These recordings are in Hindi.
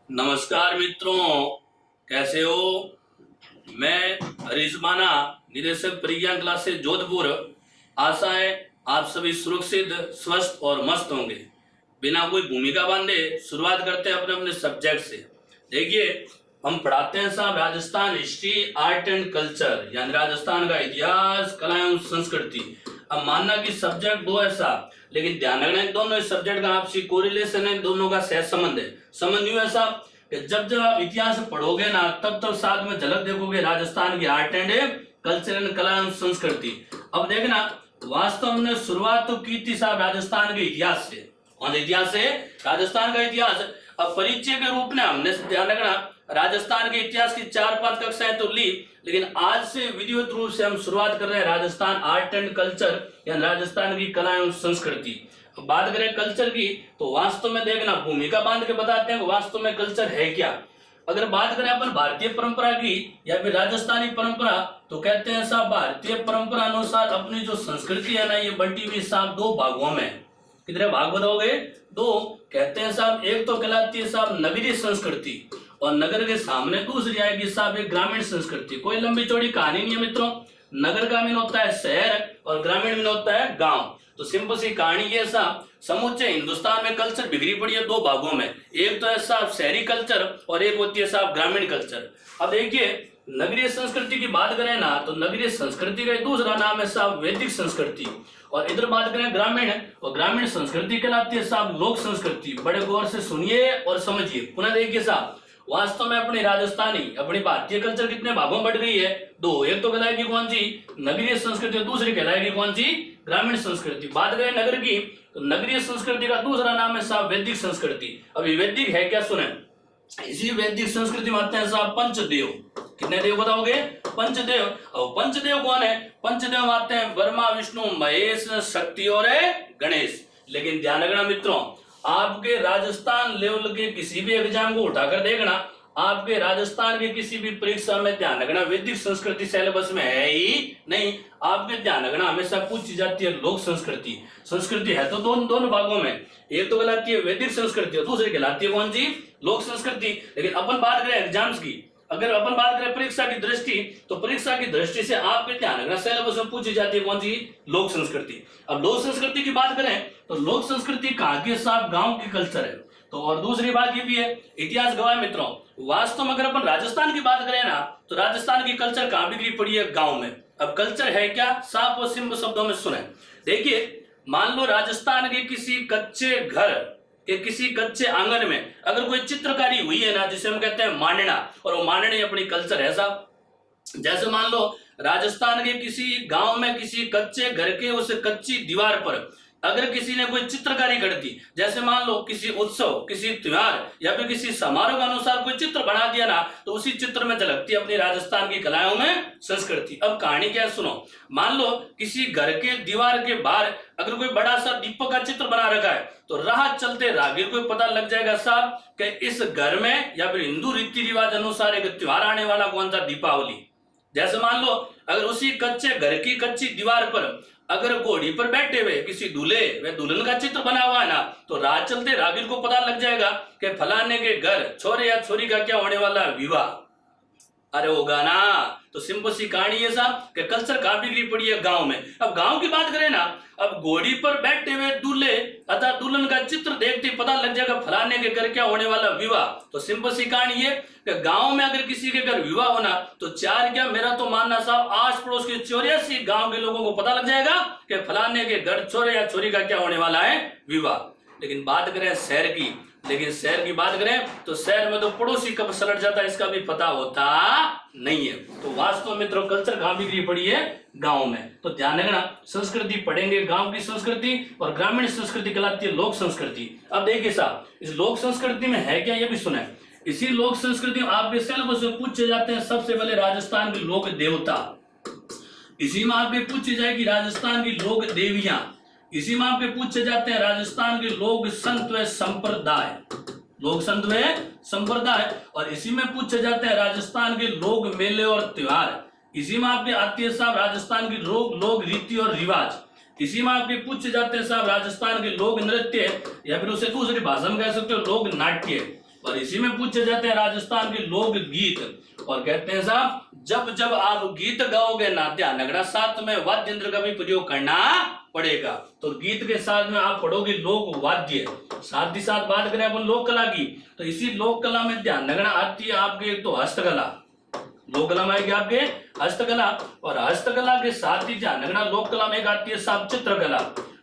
नमस्कार मित्रों, कैसे हो। मैं हरीश माना, निदेशक प्रज्ञा क्लासेस जोधपुर। आशा है आप सभी सुरक्षित, स्वस्थ और मस्त होंगे। बिना कोई भूमिका बांधे शुरुआत करते हैं अपने अपने सब्जेक्ट से। देखिए, हम पढ़ाते हैं साहब Rajasthan history, art and culture, यानी राजस्थान का इतिहास, कला एवं संस्कृति। अब मानना कि सब्जेक्ट दो है साहब, लेकिन ध्यान रखना है दोनों सब्जेक्ट का आपसी कोरिलेशन है, दोनों का सहज संबंध है। संबंध यूं है साहब कि जब जब आप इतिहास पढ़ोगे ना, तब तब साथ में झलक देखोगे राजस्थान की आर्ट एंड कल्चर एंड कला एवं संस्कृति। अब देखना, वास्तव में शुरुआत तो की थी साहब राजस्थान के इतिहास से। कौन सा इतिहास है? राजस्थान का इतिहास। अब परिचय के रूप में हमने ध्यान रखना राजस्थान के इतिहास की 4-5 कक्षाएं तो ली, लेकिन आज से विधिवत रूप से हम शुरुआत कर रहे हैं राजस्थान आर्ट एंड कल्चर, यानी राजस्थान की कला एवं संस्कृति। बात करें कल्चर की, तो वास्तव में देखना भूमिका बांध के बताते हैं वास्तव में कल्चर है क्या। अगर बात करें अपन भारतीय परंपरा की या फिर राजस्थानी परंपरा, तो कहते हैं साहब भारतीय परंपरा अनुसार अपनी जो संस्कृति है ना, ये बंटी हुई साहब 2 भागों में। कितने भाग बताओगे? 2। कहते हैं साहब एक तो कहलाती है साहब नगरीय संस्कृति, और नगर के सामने दूसरी आएगी साहब एक ग्रामीण संस्कृति। कोई लंबी चौड़ी कहानी नहीं है मित्रों। नगर का मीन होता है शहर और ग्रामीण मीन होता है गांव। तो सिंपल सी कहानी ये साहब, समूचे हिंदुस्तान में कल्चर बिखरी पड़ी है 2 भागों में। एक तो है साहब शहरी कल्चर और एक होती है साहब ग्रामीण कल्चर। अब देखिए, नगरीय संस्कृति की बात करें ना, तो नगरीय संस्कृति का दूसरा नाम है साहब वैदिक संस्कृति। और इधर बात करें ग्रामीण, और ग्रामीण संस्कृति कहलाती है साहब लोक संस्कृति। बड़े गौर से सुनिए और समझिए। पुनः देखिए साहब, वास्तव में अपनी राजस्थानी अपनी भारतीय कल्चर कितने भागों में बढ़ गई है? 2। एक तो कहलाएगी कौन सी? नगरीय संस्कृति, और दूसरी कहलाएगी कौन सी? ग्रामीण संस्कृति। बात करें नगर की, तो नगरीय संस्कृति का दूसरा नाम है साहब वैदिक संस्कृति। अभी वैदिक है क्या सुने? इसी वैदिक संस्कृति में आते हैं साहब पंचदेव। कितने देव बताओगे? पंचदेव। और पंचदेव कौन है? पंचदेव आते हैं ब्रह्मा, विष्णु, महेश, शक्ति और गणेश। लेकिन ध्यान रखना मित्रों, आपके राजस्थान लेवल के किसी भी एग्जाम को उठाकर देखना, आपके राजस्थान के किसी भी परीक्षा में ध्यान रखना वैदिक संस्कृति सिलेबस में है ही नहीं। आपके ध्यान रखना हमेशा पूछी जाती है लोक संस्कृति। संस्कृति है तो दोनों भागों में, एक तो कहलाती है वैदिक संस्कृति और दूसरी कहलाती है कौन सी? लोक संस्कृति। लेकिन अपन बात करें एग्जाम्स की, अगर अपन बात करें परीक्षा की दृष्टि, तो परीक्षा की दृष्टि से आपके ध्यान रखना सिलेबस में पूछी जाती है कौन सी? लोक संस्कृति। अब लोक संस्कृति की बात करें तो लोक संस्कृति कहाँ की? साहब गांव की कल्चर है। तो और दूसरी बात ये भी है, इतिहास गवाह मित्रों, वास्तव में अगर अपन राजस्थान की बात करें ना, तो राजस्थान की कल्चर कहाँ बिगड़ी पड़ी है? गांव में। अब कल्चर है क्या? साफ और सिंपल शब्दों में सुने। देखिए, मान लो राजस्थान के किसी कच्चे घर के किसी कच्चे आंगन में अगर कोई चित्रकारी हुई है ना, जिसे हम कहते हैं मांडना, और वो मांडने अपनी कल्चर है साहब। जैसे मान लो राजस्थान के किसी गांव में किसी कच्चे घर के उस कच्ची दीवार पर अगर किसी ने कोई चित्रकारी कर दी, जैसे मान लो किसी उत्सव, किसी त्योहार या फिर किसी समारोह के अनुसार कोई चित्र बना दिया ना, तो उसी चित्र में झलकती है अपनी राजस्थान की कलाओं में संस्कृति। अब कहानी क्या है सुनो। मान लो किसी घर के दीवार के बाहर अगर कोई बड़ा सा दीपक का चित्र बना रखा है, तो राह चलते राहगीर को पता लग जाएगा साहब कि इस घर में या फिर हिंदू रीति रिवाज अनुसार एक त्योहार आने वाला कौन सा? दीपावली। जैसे मान लो अगर उसी कच्चे घर की कच्ची दीवार पर अगर घोड़ी पर बैठे हुए किसी दूल्हे व दुल्हन का चित्र बना हुआ है ना, तो राह चलते राहगीर को पता लग जाएगा कि फलाने के घर छोरे या छोरी का क्या होने वाला है? विवाह। अरे होगा ना। तो सिंपल सी कहानी है साहब कि कल्चर कहाँ बिगड़ी पड़ी है? गांव में। अब गांव की बात करें ना, अब घोड़ी पर बैठे हुए दूल्हे अथवा दुल्हन का चित्र देखते पता लग जाएगा फलाने के घर क्या होने वाला? विवाह। तो सिंपल सी कहानी है कि गांव में अगर किसी के घर विवाह होना, तो 4 क्या, मेरा तो मानना साहब आस पड़ोस के 84 गांव के लोगों को पता लग जाएगा कि फलाने के घर छोरे या छोरी का क्या होने वाला है? विवाह। लेकिन बात करें शहर की, शहर की बात करें तो शहर में तो पड़ोसी कब सलट जाता है इसका भी पता होता नहीं है। तो वास्तव में मित्रों कल्चर कहाँ बिगड़ी पड़ी है? गांव में। तो ध्यान रखना, संस्कृति पढ़ेंगे गांव की संस्कृति, और ग्रामीण संस्कृति कहलाती है लोक संस्कृति। अब देखिए साहब, इस लोक संस्कृति में है क्या ये भी सुने। इसी लोक संस्कृति में आपके सिलेबस में पूछे जाते हैं सबसे पहले राजस्थान के लोक देवता, इसी में आपके पूछी जाएगी राजस्थान की लोक देवियां, इसी में आपके पूछे जाते हैं राजस्थान के लोक संत व संप्रदाय, लोक संत व संप्रदाय, और इसी में पूछे जाते हैं राजस्थान के लोक मेले और त्योहार। इसी में आपके आती है साहब राजस्थान की लोक रीति और रिवाज। इसी में आपके पूछे जाते हैं साहब राजस्थान के लोक नृत्य, या फिर उसे दूसरी भाषा में कह सकते हो लोक नाट्य। और इसी में पूछे जाते हैं राजस्थान के लोक गीत। और कहते हैं साहब जब जब आप गीत गाओगे ना ध्यान रखना साथ में वाद्य यंत्र का भी प्रयोग करना पड़ेगा। तो गीत के साथ में आप पढ़ोगे लोक वाद्य, साथ ही साथ बात करें अपन लोक कला की, तो इसी लोक कला में ध्यान रखना आती है आपके एक तो हस्तकला, लोक कला में आएगी आपके हस्तकला, और हस्तकला के साथ ही ध्यान रखना लोक कला में एक आती है साहब चित्रकला,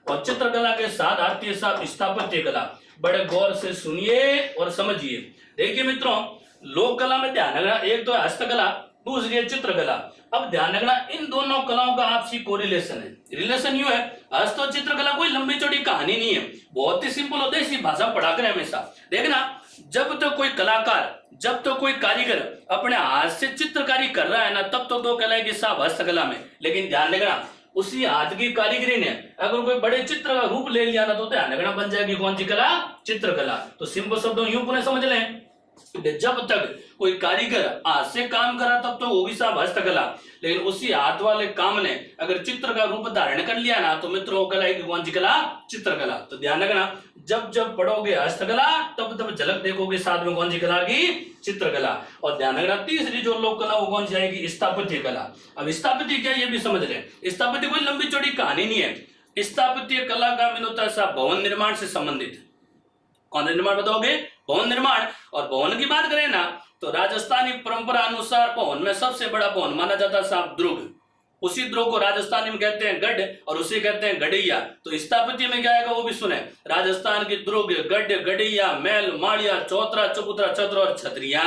और चित्रकला के साथ आती है साहब स्थापत्य कला। बड़े गौर से सुनिए और समझिए। देखिए मित्रों, लोक कला में ध्यान रखना एक तो है हस्तकला, दूसरी है चित्रकला। अब ध्यान रखना इन दोनों कलाओं का आपसी कोरिलेशन है। रिलेशन यूं है, हस्त और चित्रकला कोई लंबी चौड़ी कहानी नहीं है, बहुत ही सिंपल होता है, इसी भाषा पढ़ा कर हमेशा। देखना जब तो कोई कलाकार, जब तो कोई कारीगर अपने हाथ से चित्रकारी कर रहा है ना, तब तो कहलाएगी साहब हस्तकला में। लेकिन ध्यान रखना उसी हाथ की कारीगरी ने अगर कोई बड़े चित्र का रूप ले लिया ना, तो ध्यान रखना बन जाएगी कौन सी कला? चित्रकला। तो सिंपल शब्दों यूं पुनः समझ लें, जब तक कोई कारीगर हाथ से काम करा तब तो वो भी साहब हस्तकला, लेकिन उसी हाथ वाले काम ने अगर चित्र का रूप धारण कर लिया ना, तो मित्रों कहलाएगी कौन सी कला? चित्रकला। तो ध्यान रखना जब जब पढ़ोगे हस्तकला तब तब झलक देखोगे साथ में कौन सी कला की? चित्रकला। और ध्यान रखना तीसरी जो लोक कला वो कौन सी आएगी? स्थापत्य कला। अब स्थापत्य क्या ये भी समझ लें, स्थापत्य कोई लंबी चौड़ी कहानी नहीं है। स्थापत्य कला का मीन होता है साहब भवन निर्माण से संबंधित। कौन निर्माण बताओगे? भवन निर्माण। और भवन की बात करें ना, तो राजस्थानी परंपरा अनुसार भवन में सबसे बड़ा भवन माना जाता है साहब दुर्ग। उसी दुर्ग को राजस्थानी में कहते हैं गढ़ और उसे कहते हैं गढ़ैया। तो स्थापत्य में क्या आएगा वो भी सुने, राजस्थान की दुर्ग, गढ़, गढ़ैया, महल, माड़िया, चौतरा, चबूतरा, छत्र और छतरिया,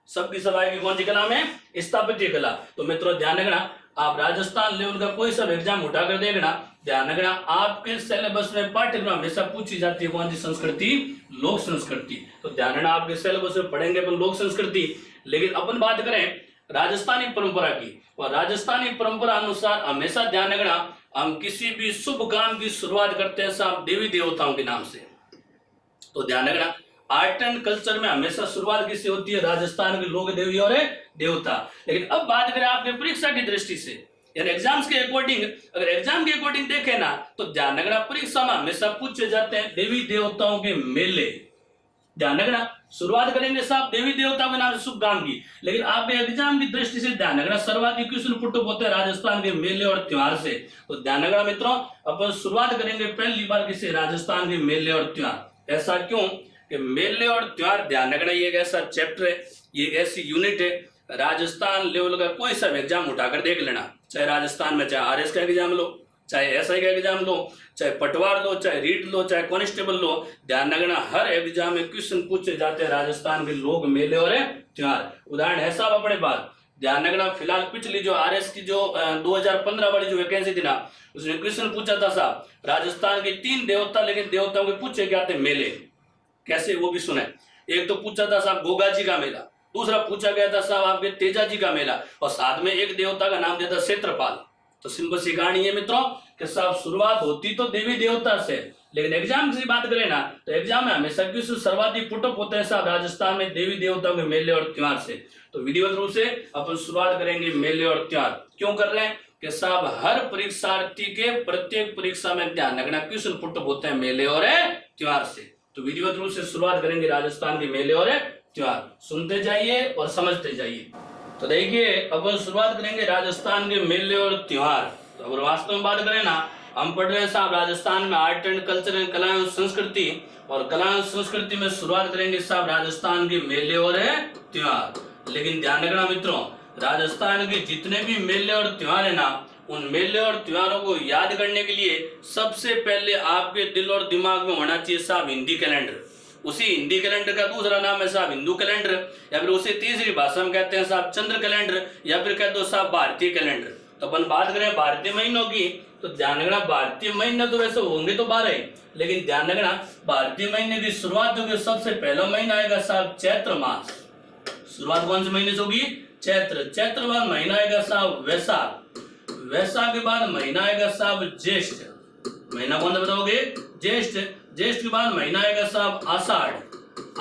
सबकी सब आएगी कौन सी कला में? स्थापत्य कला। तो मित्रों ध्यान रखना, आप राजस्थान लेवल का कोई सा एग्जाम उठाकर देखना, ध्यान रखना आपके सिलेबस में पाठ्यक्रम हमेशा पूछी जाती है कौन सी संस्कृति? लोक संस्कृति। तो ध्यान रखना आपके सिलेबस में पढ़ेंगे अपन लोक संस्कृति, लेकिन अपन बात करें राजस्थानी परंपरा की, और राजस्थानी परंपरा अनुसार हमेशा ध्यान रखना हम किसी भी शुभ काम की शुरुआत करते हैं साहब देवी देवताओं के नाम से। तो ध्यान रखना आर्ट एंड कल्चर में हमेशा शुरुआत किससे होती है? राजस्थान के लोक देवी और देवता। लेकिन अब बात करें आपके परीक्षा की दृष्टि से, यानी एग्जाम्स के अकॉर्डिंग, अगर एग्जाम के अकॉर्डिंग देखें ना, तो ध्यान रखना परीक्षा में हमेशा पूछे जाते हैं देवी देवताओं के मेले। ध्यान रखना शुरुआत करेंगे साहब देवी देवताओं के नाम से शुभ काम की, लेकिन आपके एग्जाम की दृष्टि से ध्यान रखना सर्वाधिक क्वेश्चन पुट होते हैं राजस्थान के मेले और त्योहार से। तो ध्यान रखना मित्रों अपन शुरुआत करेंगे पहली बार किसी राजस्थान के मेले और त्योहार। ऐसा क्यों कि मेले और त्योहार ध्यान रखना ये एक ऐसा चैप्टर है, ये एक ऐसी यूनिट है, राजस्थान लेवल का कोई सा एग्जाम उठाकर देख लेना, चाहे राजस्थान में चाहे आरएस का एग्जाम लो, चाहे एसआई का एग्जाम लो, चाहे पटवार लो, चाहे रीट लो, चाहे कांस्टेबल लो, ध्यान रखना हर एग्जाम में क्वेश्चन पूछे जाते हैं राजस्थान के लोक मेले और त्योहार। उदाहरण है साहब अपने पास, ध्यान रखना फिलहाल पिछली जो आरएस की जो 2015 वाली जो वैकेंसी थी ना, उसने क्वेश्चन पूछा था साहब राजस्थान के 3 देवता, लेकिन देवताओं के पूछे क्या थे? मेले। कैसे वो भी सुने, एक तो पूछा था साहब गोगा जी का मेला, दूसरा पूछा गया था साहब आपके तेजा जी का मेला, और साथ में एक देवता का नाम दिया था क्षेत्रपाल। तो सिंपल सी कहानी है मित्रों कि साहब शुरुआत होती तो देवी देवता से, लेकिन एग्जाम की बात करें ना, तो एग्जाम में हमेशा क्वेश्चन सर्वाधिक पुटअप होते हैं साहब राजस्थान में देवी देवताओं के मेले और त्योहार से। तो विधिवत रूप से अपन शुरुआत करेंगे मेले और त्योहार। क्यों कर रहे हैं कि साहब हर परीक्षार्थी के प्रत्येक परीक्षा में ध्यान रखना क्वेश्चन पुटअप होते हैं मेले और त्योहार से। तो विधिवत रूप से शुरुआत करेंगे राजस्थान के मेले और त्योहार, सुनते जाइए और समझते जाइए। तो देखिए अब शुरुआत करेंगे राजस्थान के मेले और त्योहार। तो अगर वास्तव में बात करें ना, हम पढ़ रहे हैं साहब राजस्थान में आर्ट एंड कल्चर एंड कला एवं संस्कृति, और कला एवं संस्कृति में शुरुआत करेंगे साहब राजस्थान के मेले और त्योहार। लेकिन ध्यान रखना मित्रों, राजस्थान के जितने भी मेले और त्योहार है ना, उन मेले और त्योहारों को याद करने के लिए सबसे पहले आपके दिल और दिमाग में होना चाहिए साहब हिंदी कैलेंडर। उसी हिंदी कैलेंडर का दूसरा नाम है साहब हिंदू कैलेंडर, या फिर उसे तीसरी भाषा में कहते हैं साहब चंद्र कैलेंडर, या फिर कहते हो साहब भारतीय कैलेंडर। तो अपन बात करें भारतीय महीनों की, तो ध्यान रखना भारतीय महीने तो वैसे होंगे तो 12 ही, लेकिन ध्यान रखना भारतीय महीने की शुरुआत होगी, सबसे पहला महीना आएगा साहब चैत्र मास। शुरुआत कौन से महीने से होगी? चैत्र। चैत्र बाद महीना आएगा साहब वैशाख। वैशाख के बाद महीना आएगा साहब ज्येष्ठ। महीना कौन सा बताओगे? ज्येष्ठ। ज्येष्ठ के बाद महीना आएगा साहब आषाढ़।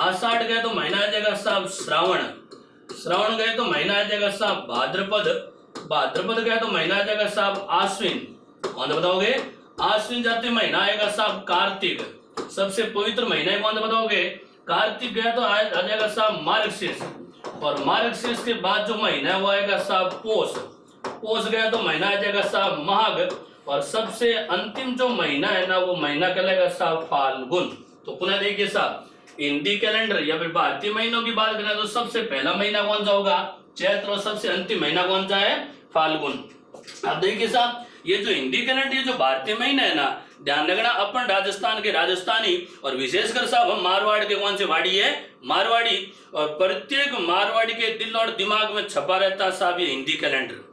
आषाढ़ गए तो महीना आ जाएगा साहब श्रावण। श्रावण गए तो महीना आ जाएगा साहब भाद्रपद। भाद्रपद गए तो महीना आ जाएगा साहब आश्विन। कौन सा बताओगे? आश्विन जाते महीना आएगा साहब कार्तिक। सबसे पवित्र महीना कौन सा बताओगे? कार्तिक गया तो आ जाएगा साहब मार्गशीर्ष, और मार्गशीर्ष के बाद जो महीना है वो आएगा साहब पोष, पोष गया तो महीना आ जाएगा साहब माघ, और सबसे अंतिम जो महीना है ना वो महीना कहलाएगा साहब फाल्गुन। तो पुनः देखिए साहब, हिंदी कैलेंडर या फिर भारतीय महीनों की बात करें तो सबसे पहला महीना कौन सा होगा, चैत्र, और सबसे अंतिम महीना कौन सा है, फाल्गुन। अब देखिए साहब, ये जो हिंदी कैलेंडर, ये जो भारतीय महीना है ना, ध्यान रखना अपन राजस्थान के राजस्थानी और विशेषकर साहब हम मारवाड़ के कौन से वाड़ी है, मारवाड़ी, और प्रत्येक मारवाड़ी के दिल और दिमाग में छपा रहता है साहब ये हिंदी कैलेंडर।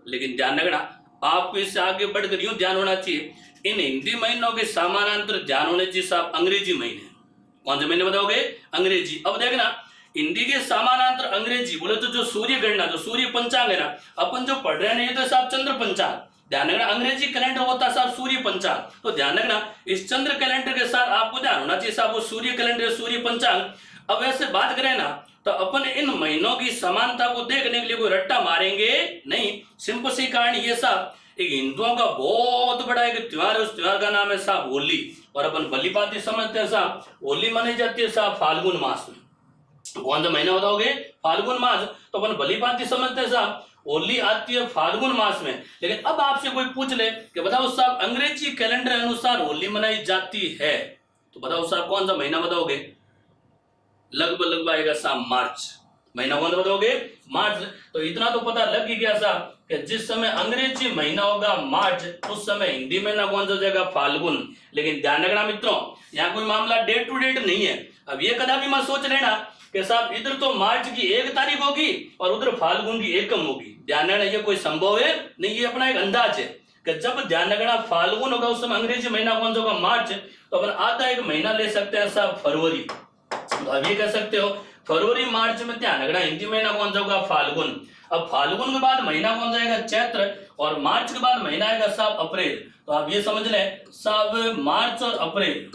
लेकिन ध्यान रखना, आपको इससे आगे बढ़कर यूं ध्यान होना चाहिए, इन हिंदी महीनों के समानांतर ध्यान होने चाहिए साहब अंग्रेजी महीने। कौन से महीने बताओगे, अंग्रेजी। अब देखना, हिंदी के समानांतर अंग्रेजी बोले तो जो सूर्य गणना, जो सूर्य पंचांग है ना, अपन जो पढ़ रहे हैं ये तो साहब चंद्र पंचांग, ध्यान रखना अंग्रेजी कैलेंडर होता है साहब सूर्य पंचांग। तो ध्यान रखना इस चंद्र कैलेंडर के साथ आपको ध्यान होना चाहिए साहब वो सूर्य कैलेंडर, सूर्य पंचांग। अब ऐसे बात करें ना तो अपन इन महीनों की समानता को देखने के लिए कोई रट्टा मारेंगे नहीं। सिंपल सी कहानी ये साहब, एक हिंदुओं का बहुत बड़ा एक त्योहार है, उस त्योहार का नाम है साहब होली, और अपन भली भांति समझते हैं साहब होली मनाई जाती है साहब फाल्गुन मास में। कौन सा महीना बताओगे, फाल्गुन मास। तो अपन भली भांति समझते हैं साहब होली आती है फाल्गुन मास में। लेकिन अब आपसे कोई पूछ ले कि बताओ साहब अंग्रेजी कैलेंडर अनुसार होली मनाई जाती है, तो बताओ साहब कौन सा महीना बताओगे, लगभग आएगा साहब मार्च। महीना कौन सा बताओगे, मार्च। तो इतना तो पता लग ही गया साहब कि जिस समय अंग्रेजी महीना होगा मार्च, उस समय हिंदी महीना कौन सा हो जाएगा, फाल्गुन। लेकिन ध्यान रखना मित्रों, यहाँ कोई मामला डेट टू डेट नहीं है। अब ये कदा भी मत सोच लेना कि साहब इधर तो मार्च की 1 तारीख होगी और उधर फाल्गुन की 1 होगी। ध्यान रखना ये कोई संभव है नहीं, ये अपना एक अंदाज है कि जब ध्यान रखना फाल्गुन होगा उस समय अंग्रेजी महीना कौन सा होगा, मार्च। तो अपन आधा एक महीना ले सकते हैं साहब फरवरी। तो अब ये कह सकते हो फरवरी मार्च में ध्यान रखना हिंदी महीना कौन सा होगा, फाल्गुन। अब फाल्गुन के बाद महीना कौन सा आएगा, चैत्र, और मार्च के बाद महीना आएगा साहब अप्रैल। तो आप ये समझ लें साहब मार्च और अप्रैल,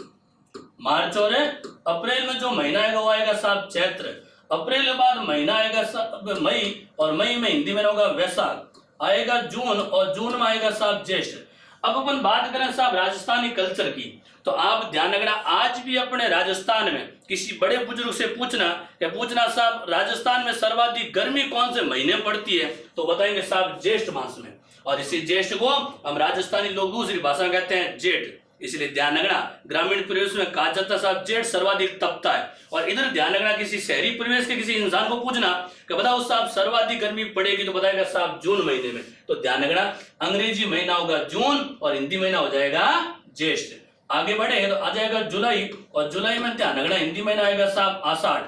मार्च और अप्रैल में जो महीना आएगा वो आएगा साहब चैत्र। अप्रैल के बाद महीना आएगा साहब मई, और मई में हिंदी में होगा वैशाख, आएगा जून, और जून में आएगा साहब ज्येष्ठ। अब अपन बात करें साहब राजस्थानी कल्चर की, तो आप ध्यान रखना आज भी अपने राजस्थान में किसी बड़े बुजुर्ग से पूछना साहब राजस्थान में सर्वाधिक गर्मी कौन से महीने पड़ती है, तो बताएंगे साहब ज्येष्ठ मास में। और इसी ज्येष्ठ को हम राजस्थानी लोग दूसरी भाषा कहते हैं जेठ। इसलिए ध्यान रखना ग्रामीण परिवेश में कहा जाता है साहब जेठ सर्वाधिक तपता है। और इधर ध्यान रखना किसी शहरी परिवेश के किसी इंसान को पूछना कि बताओ साहब सर्वाधिक गर्मी पड़ेगी, तो बताएगा साहब जून महीने में। तो ध्यान रखना अंग्रेजी महीना होगा जून और हिंदी महीना हो जाएगा ज्येष्ठ। आगे बढ़े तो आ जाएगा जुलाई, और जुलाई में ध्यान रखना हिंदी महीना आएगा साहब आषाढ़।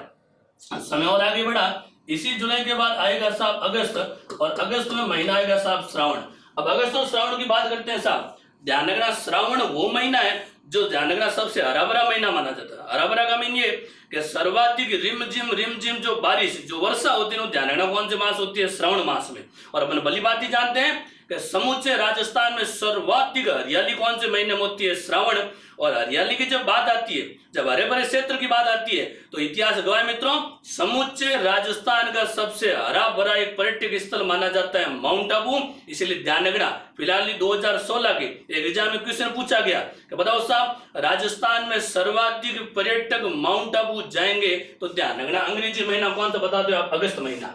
समय और आगे बढ़ा, इसी जुलाई के बाद आएगा साहब अगस्त, और अगस्त में महीना आएगा साहब श्रावण। अब अगस्त और श्रावण की बात करते हैं साहब, ध्यान रखना श्रावण वो महीना है जो ध्यान रखना सबसे हरा भरा महीना माना जाता है। हरा भरा का मीन ये कि सर्वाधिक रिमझिम जो बारिश जो वर्षा होती है, ध्यान रखना कौन से मास होती है, श्रावण मास में। और अपन भली बात ही जानते हैं कि समूचे राजस्थान में सर्वाधिक हरियाली कौन से महीने में होती है, श्रावण। और हरियाली की जब बात आती है, जब हरे भरे क्षेत्र की बात आती है, तो इतिहास गवाह मित्रों समूचे राजस्थान का सबसे हरा भरा एक पर्यटक स्थल माना जाता है माउंट आबू। इसलिए ध्यान रखना फिलहाल 2016 के एक एग्जाम में क्वेश्चन पूछा गया कि बताओ साहब राजस्थान में सर्वाधिक पर्यटक माउंट आबू जाएंगे, तो ध्यान रखना अंग्रेजी महीना कौन सा बता दो आप, अगस्त महीना।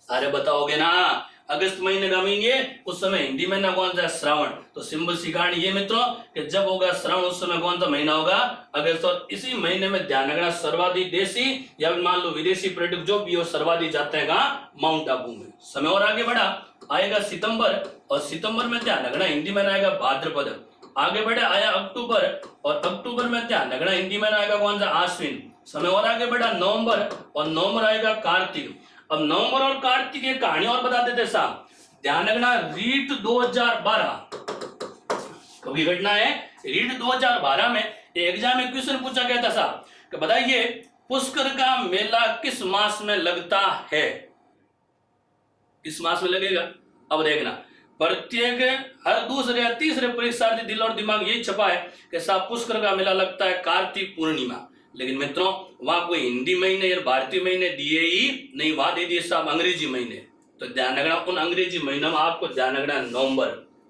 अरे बताओगे ना अगस्त महीने का मीन ये, उस समय हिंदी महीना कौन सा है, श्रावण। तो सिंपल सी कहानी ये मित्रों कि जब होगा श्रावण उस समय कौन सा महीना होगा, अगस्त। और इसी महीने में ध्यान रखना सर्वाधिक देशी या मान लो विदेशी पर्यटक जो भी हो सर्वाधिक जाते हैं कहाँ, माउंट आबू में। समय और आगे बढ़ा, आएगा सितंबर, और सितंबर में ध्यान रखना हिंदी में आएगा भाद्रपद। आगे बढ़े आया अक्टूबर, और अक्टूबर में ध्यान रखना हिंदी में आएगा कौन सा, आश्विन। समय और आगे बढ़ा नवंबर, और नवंबर आएगा कार्तिक। अब नवंबर और कार्तिक की कहानी और बता देते साहब, ध्यान रखना रीट 2012 कभी घटना है, रीट 2012 में एग्जाम में क्वेश्चन पूछा गया था साहब कि बताइए पुष्कर का मेला किस मास में लगता है, किस मास में लगेगा। अब देखना प्रत्येक हर दूसरे या तीसरे परीक्षार्थी दिल और दिमाग यही छपा है कि साहब पुष्कर का मेला लगता है कार्तिक पूर्णिमा। लेकिन मित्रों वहां कोई हिंदी महीने या भारतीय महीने दिए ही नहीं, वहां दे दिए साहब अंग्रेजी महीने। तो ध्यान रखना उन अंग्रेजी महीनों में आपको ध्यान रखना नवंबर।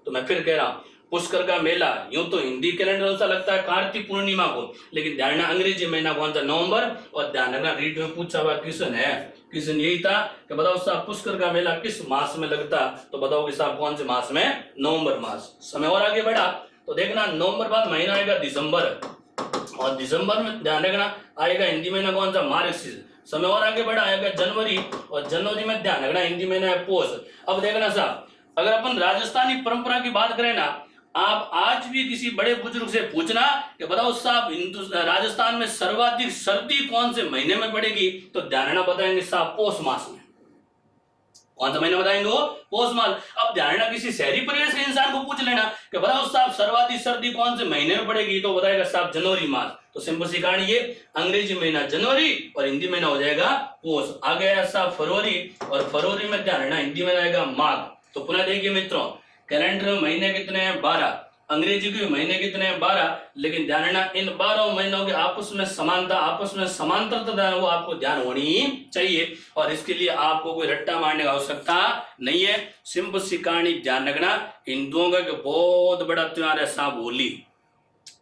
तो मैं फिर कह रहा हूं पुष्कर का मेला यूं तो हिंदी कैलेंडर अनुसार लगता है कार्तिक पूर्णिमा को, लेकिन ध्यान रखना अंग्रेजी महीना कौन सा, नवंबर। और ध्यान रखना रीड में पूछा हुआ क्वेश्चन है, क्वेश्चन यही था कि बताओ साहब पुष्कर का मेला किस मास में लगता, तो बताओ कि साहब कौन से मास में, नवंबर मास। समय और आगे बढ़ा तो देखना नवंबर बाद महीना आएगा दिसंबर, और दिसंबर में ध्यान रखना आएगा हिंदी महीना कौन सा, मार्गशीर्ष। समय और आगे बढ़ा आएगा जनवरी, और जनवरी में ध्यान रखना हिंदी महीना है पौष। अब देखना साहब अगर अपन राजस्थानी परंपरा की बात करें ना, आप आज भी किसी बड़े बुजुर्ग से पूछना कि बताओ साहब राजस्थान में सर्वाधिक सर्दी कौन से महीने में पड़ेगी, तो ध्यान रखना बताएंगे साहब पौष मास में। कौन सा महीना बताएंगे वो, पौष मास। अब ध्यान रखना किसी शहरी परिवेश के इंसान को पूछ लेना कि बताओ साहब सर्वाधिक सर्दी कौन से महीने में पड़ेगी, तो बताएगा साहब जनवरी मास। तो सिंपल सी कहानी ये, अंग्रेजी महीना जनवरी और हिंदी महीना हो जाएगा पौष। आ गया साहब फरवरी, और फरवरी में ध्यान रखना हिंदी में आएगा माघ। तो पुनः देखिए मित्रों, कैलेंडर में महीने कितने हैं, 12, अंग्रेजी के महीने कितने हैं, 12, लेकिन ध्यान रखना इन 12 महीनों के आपस में समानता, आपस में समांतरता वो आपको ध्यान होनी चाहिए, और इसके लिए आपको कोई रट्टा मारने की आवश्यकता नहीं है। सिंपल सी कहानी ध्यान रखना, हिंदुओं का बहुत बड़ा त्योहार है साहब होली।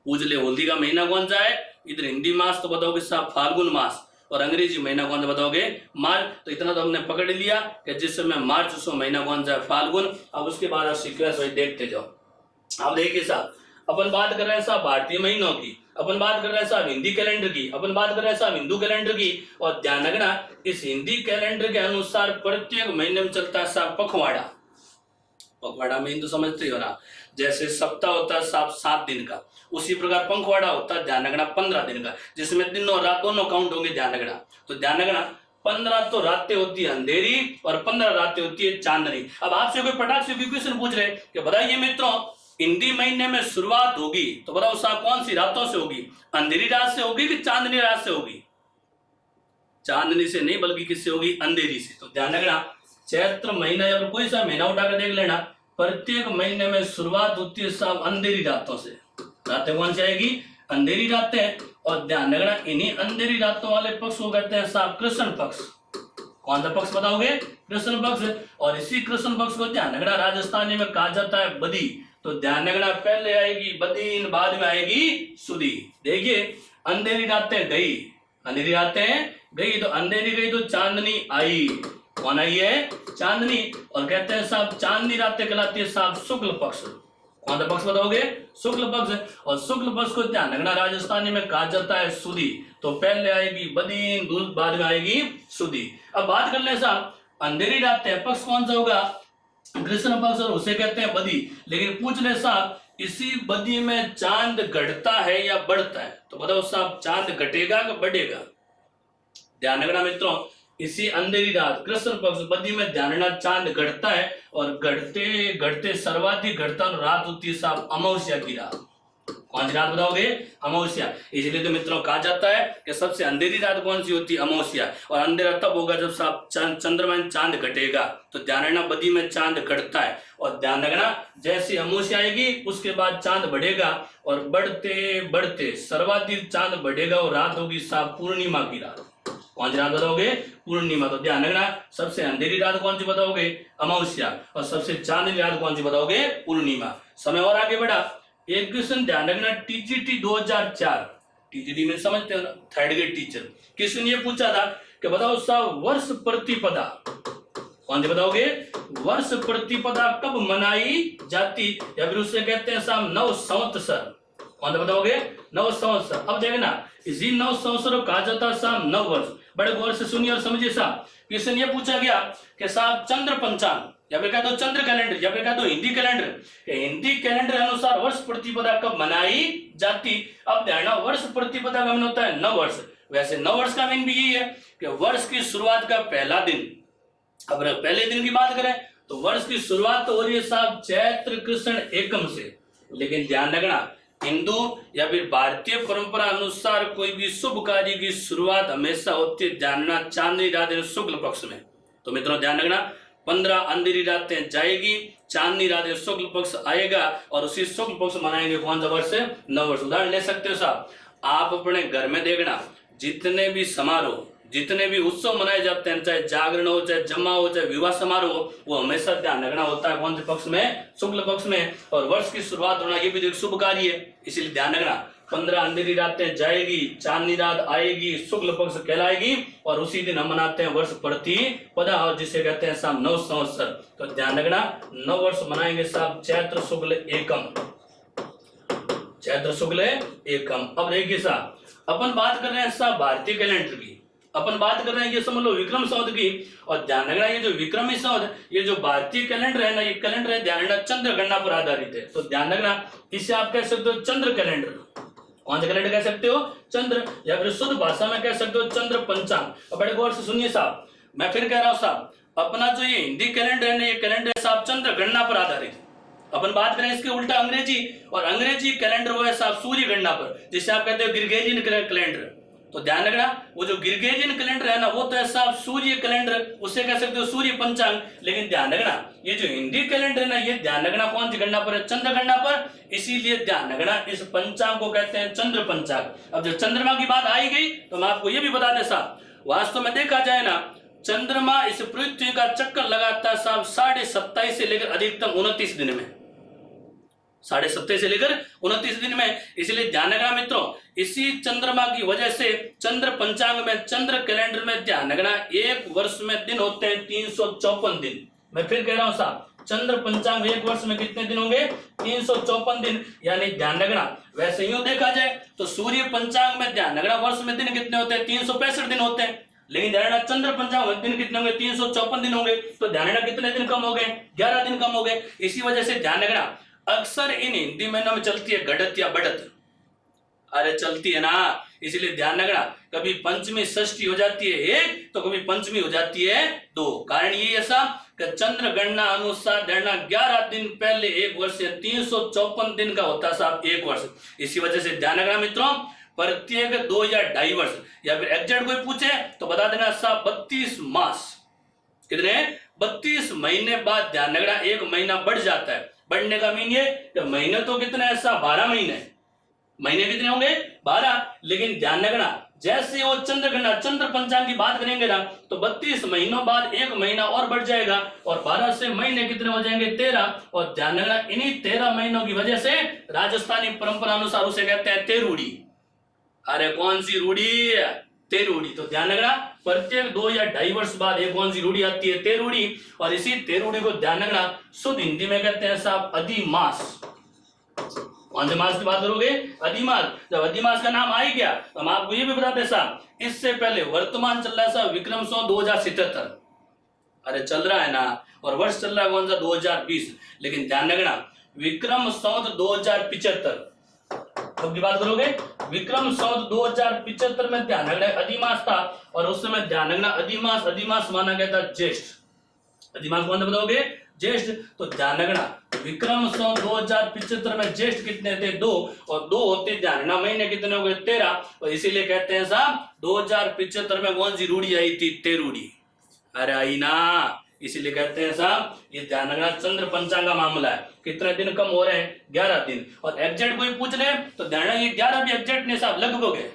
पूछ ले होली का महीना कौन सा है, इधर हिंदी मास तो बताओगे साहब फाल्गुन मास, और अंग्रेजी महीना कौन सा बताओगे, मार्च। तो इतना तो हमने पकड़ लिया कि जिस समय मार्च उस महीना कौन सा है, फाल्गुन। अब उसके बाद आप सीक्वेंस वही देखते जाओ। अब देखिए साहब अपन बात कर रहे हैं साहब भारतीय महीनों की, अपन बात कर रहे हैं साहब हिंदी कैलेंडर की, अपन बात कर रहे हैं साहब हिंदू कैलेंडर की। और ध्यान रखना इस हिंदी कैलेंडर के अनुसार प्रत्येक महीने में चलता है साहब पखवाड़ा। पखवाड़ा में हिंदू समझते हो ना, जैसे सप्ताह होता है साहब 7 दिन का, उसी प्रकार पंखवाड़ा होता है ध्यान रखना 15 दिन का, जिसमें दिन और रात दोनों काउंट होंगे ध्यान रखना। तो ध्यान रखना 15 तो रातें होती है अंधेरी और 15 रातें होती है चांदनी। अब आपसे कोई पटाख से क्वेश्चन पूछ रहे कि बताइए मित्रों हिंदी महीने में शुरुआत होगी, तो बताओ साहब कौन सी रातों से होगी, अंधेरी रात से होगी कि चांदनी रात से होगी, चांदनी से नहीं बल्कि किससे होगी, अंधेरी से। तो ध्यान रखना चैत्र महीना या कोई सा महीना उठाकर देख लेना, प्रत्येक महीने में शुरुआत होती है साहब अंधेरी रातों से। रातें कौन सी आएगी, अंधेरी रातें। और ध्यान रखना इन्हीं अंधेरी रातों वाले पक्ष को कहते हैं साहब कृष्ण पक्ष। कौन सा पक्ष बताओगे, कृष्ण पक्ष। और इसी कृष्ण पक्ष को ध्यान रखना राजस्थानी में कहा जाता है बदी। तो ध्यान रखना पहले आएगी बदीन, बाद में आएगी सुदी। देखिए अंधेरी रातें गई, अंधेरी रातें गई, तो अंधेरी गई तो चांदनी आई। कौन आई है, चांदनी। और कहते हैं साहब चांदनी रातें कहलाती है साहब शुक्ल पक्ष। कौन सा पक्ष बताओगे, शुक्ल पक्ष। और शुक्ल पक्ष को ध्यान रखना राजस्थानी में कहा जाता है सुदी। तो पहले आएगी बदीन, दूध बाद में आएगी सुदी। अब बात कर ले साहब अंधेरी रातें पक्ष कौन सा होगा, कृष्ण पक्ष, और उसे कहते हैं बदी। लेकिन पूछ ले साहब इसी बदी में चांद घटता है या बढ़ता है, तो बताओ साहब चांद घटेगा कि बढ़ेगा। ध्यान रखना मित्रों इसी अंधेरी रात कृष्ण पक्ष बदी में ध्यान रखना चांद घटता है, और घटते घटते सर्वाधिक घटता रात होती है साहब अमावस्या की रात। कौन सी रात बताओगे, अमावस्या। इसलिए तो मित्रों कहा जाता है कि सबसे अंधेरी रात कौन सी होती है, अमावस्या। और अंधेरा तब होगा जब साहब चंद्रमा में चांद घटेगा। तो ध्यान रखना बदी में चांद घटता है, और ध्यान रखना जैसी अमावस्या आएगी उसके बाद चांद बढ़ेगा, और बढ़ते बढ़ते सर्वाधिक चांद बढ़ेगा और रात होगी साहब पूर्णिमा की रात। कौन सी रात बताओगे, पूर्णिमा। तो ध्यान रखना सबसे अंधेरी रात कौन सी बताओगे, अमावस्या, और सबसे चांदनी रात कौन सी बताओगे, पूर्णिमा। समय और आगे बढ़ा, एक क्वेश्चन ध्यान रखना टीजीटी 2004, टीजीटी में समझते हो ना, थर्ड ग्रेड टीचर, क्वेश्चन ये पूछा था कि बताओ साहब वर्ष प्रतिपदा कौन सी बताओगे, वर्ष प्रतिपदा कब मनाई जाती, या फिर उसे कहते हैं साहब नव संवत्सर। कौन सा बताओगे, नव संवत्सर। अब देखना इसी नव संवत्सर को कहा जाता है साहब नव वर्ष। बड़े गौर से सुनिए और समझिए साहब, क्वेश्चन ये पूछा गया कि साहब चंद्र पंचांग या फिर कह दो चंद्र कैलेंडर या फिर कह दो हिंदी कैलेंडर, हिंदी कैलेंडर अनुसार वर्ष प्रतिपदा कब मनाई जाती। अब ध्यान वर्ष प्रतिपदा का मीन होता है नव वर्ष। वैसे नव वर्ष का मीन भी यही है कि वर्ष की शुरुआत का पहला दिन। अब पहले दिन की बात करें तो वर्ष की शुरुआत तो हो रही है साहब चैत्र कृष्ण एकम से, लेकिन ध्यान रखना हिंदू या फिर भारतीय परंपरा अनुसार कोई भी शुभ कार्य की शुरुआत हमेशा होती है ध्यान रखना चांदनी रात शुक्ल पक्ष में। तो मित्रों ध्यान रखना 15 अंधेरी रातें जाएगी, चांदनी रातें शुक्ल पक्ष आएगा, और उसी शुक्ल पक्ष मनाएंगे कौन सा वर्ष, नव वर्ष। उदाहरण ले सकते हो साहब, आप अपने घर में देखना जितने भी समारोह जितने भी उत्सव मनाए जाते हैं, चाहे जागरण हो, चाहे जमा हो, चाहे विवाह समारोह हो, वो हमेशा ध्यान रखना होता है कौन से पक्ष में, शुक्ल पक्ष में। और वर्ष की शुरुआत होना ये भी एक शुभ कार्य है, इसीलिए ध्यान रखना 15 अंधेरी रातें जाएगी, चांदनी रात आएगी, शुक्ल पक्ष कहलाएगी और उसी दिन हम मनाते हैं वर्ष प्रतिपदा, और जिसे कहते हैं साहब नव संवत्सर। तो ध्यान रखना 9 वर्ष मनाएंगे साहब चैत्र शुक्ल एकम, चैत्र शुक्ल एकम। अब देखिए साहब, अपन बात कर रहे हैं साहब भारतीय कैलेंडर की, अपन बात कर रहे हैं ये समझ लो विक्रम संवत की। और ध्यान रखना ये जो विक्रमी संवत, ये जो भारतीय कैलेंडर है ना, ये कैलेंडर है ध्यान रखना चंद्र गणना पर आधारित है। तो ध्यान रखना इसे आप कह सकते हो चंद्र कैलेंडर। कौन सा कैलेंडर कह सकते हो, चंद्र, या फिर शुद्ध भाषा में कह सकते हो चंद्र पंचांग। अब बड़े गौर से सुनिए साहब, मैं फिर कह रहा हूं साहब, अपना जो ये हिंदी कैलेंडर है ना, ये कैलेंडर है साहब चंद्र गणना पर आधारित। अपन बात करें इसके उल्टा अंग्रेजी, और अंग्रेजी कैलेंडर वो है साहब सूर्य गणना पर, जिसे आप कहते हो ग्रीगोरियन कैलेंडर। तो ध्यान रखना वो जो ग्रीगोरियन कैलेंडर है ना, वो तो है साहब सूर्य कैलेंडर, उसे कह सकते हो सूर्य पंचांग। लेकिन ध्यान रखना ये जो हिंदी कैलेंडर है ना, ये ध्यान रखना कौन सी गणना पर है, चंद्र गणना पर, इसीलिए ध्यान रखना इस पंचांग को कहते हैं चंद्र पंचांग। अब जब चंद्रमा की बात आई गई तो मैं आपको ये भी बता दें साहब, वास्तव में देखा जाए ना, चंद्रमा इस पृथ्वी का चक्कर लगाता है साहब 27.5 से लेकर अधिकतम 29 दिन में, 27.5 से लेकर 29 दिन में। इसलिए ध्यान रखना मित्रों, इसी चंद्रमा की वजह से चंद्र पंचांग में, चंद्र कैलेंडर में ध्यान रखना एक वर्ष में दिन होते हैं 354 दिन। मैं फिर कह रहा हूं साहब, चंद्र पंचांग एक वर्ष में कितने दिन होंगे, 354 दिन। यानी ध्यान रखना वैसे यूं देखा जाए तो सूर्य पंचांग में ध्यान रखना वर्ष में दिन कितने होते हैं, 365 दिन होते हैं। लेकिन ध्यान रखना चंद्र पंचांग में दिन कितने होंगे, 354 दिन होंगे। तो ध्यान रखना कितने दिन कम हो गए, 11 दिन कम हो गए। इसी वजह से ध्यान रखना अक्सर इन हिंदी महीनों में चलती है घड़त या बढ़त, अरे चलती है ना, इसलिए ध्यान रखना कभी पंचमी षष्ठी हो जाती है एक, तो कभी पंचमी हो जाती है 2। कारण ये ऐसा कि चंद्र गणना अनुसार ध्यान 11 दिन पहले एक वर्ष या 354 दिन का होता है साहब एक वर्ष। इसी वजह से ध्यान रखना मित्रों, प्रत्येक 2 या 2.5 वर्ष, या फिर एग्जैक्ट कोई पूछे तो बता देना साहब 32 मास, कितने 32 महीने बाद ध्यान रखना एक महीना बढ़ जाता है। बढ़ने का मीन ये कि महीने तो कितने ऐसा 12 महीने, महीने कितने होंगे 12। लेकिन ध्यान रखना जैसे वो चंद्र गणना, चंद्र पंचांग की बात करेंगे ना, तो 32 महीनों बाद एक महीना और बढ़ जाएगा, और 12 से महीने कितने हो जाएंगे 13। और ध्यान रखना इन्हीं 13 महीनों की वजह से राजस्थानी परंपरा अनुसार उसे कहते हैं तेरूड़ी। अरे कौन सी रूढ़ी, तेरूड़ी। तो ध्यान रखना प्रत्येक 2 या 2.5 वर्ष बाद एक कौन सी रूढ़ी आती है, तेरूड़ी। और इसी तेरूड़ी को ध्यान रखना शुद्ध हिंदी में कहते हैं साहब अधिमास। कौन से मास की बात करोगे, अधिमास। जब अधिमास का नाम आ ही गया तो हम आपको ये भी बताते साहब, इससे पहले वर्तमान चल रहा है साहब विक्रम संवत 2077, अरे चल रहा है ना, और वर्ष चल रहा है कौन सा 2020। लेकिन ध्यान रखना विक्रम संवत 2075 की बात करोगे, विक्रम संवत 2075 में ध्यान रखना अधिमास था, और उस समय ध्यान रखना अधिमास माना गया था ज्येष्ठ। अधिमास कौन सा बताओगे, ज्येष्ठ। तो ध्यान रखना विक्रम संवत 2075 में ज्येष्ठ कितने थे 2, और 2 होते ध्यान रखना महीने कितने हो गए 13। और इसीलिए कहते हैं साहब 2075 में कौन सी रूढ़ी आई थी, तेरूड़ी। अरे आई ना, इसीलिए कहते हैं साहब ये ध्यान रखना चंद्र पंचांग का मामला है। कितने दिन कम हो रहे हैं, 11 दिन। और एग्जैक्ट कोई पूछ ले तो ध्यान रखना ये 11 भी एग्जैक्ट नहीं साहब, लगभग है।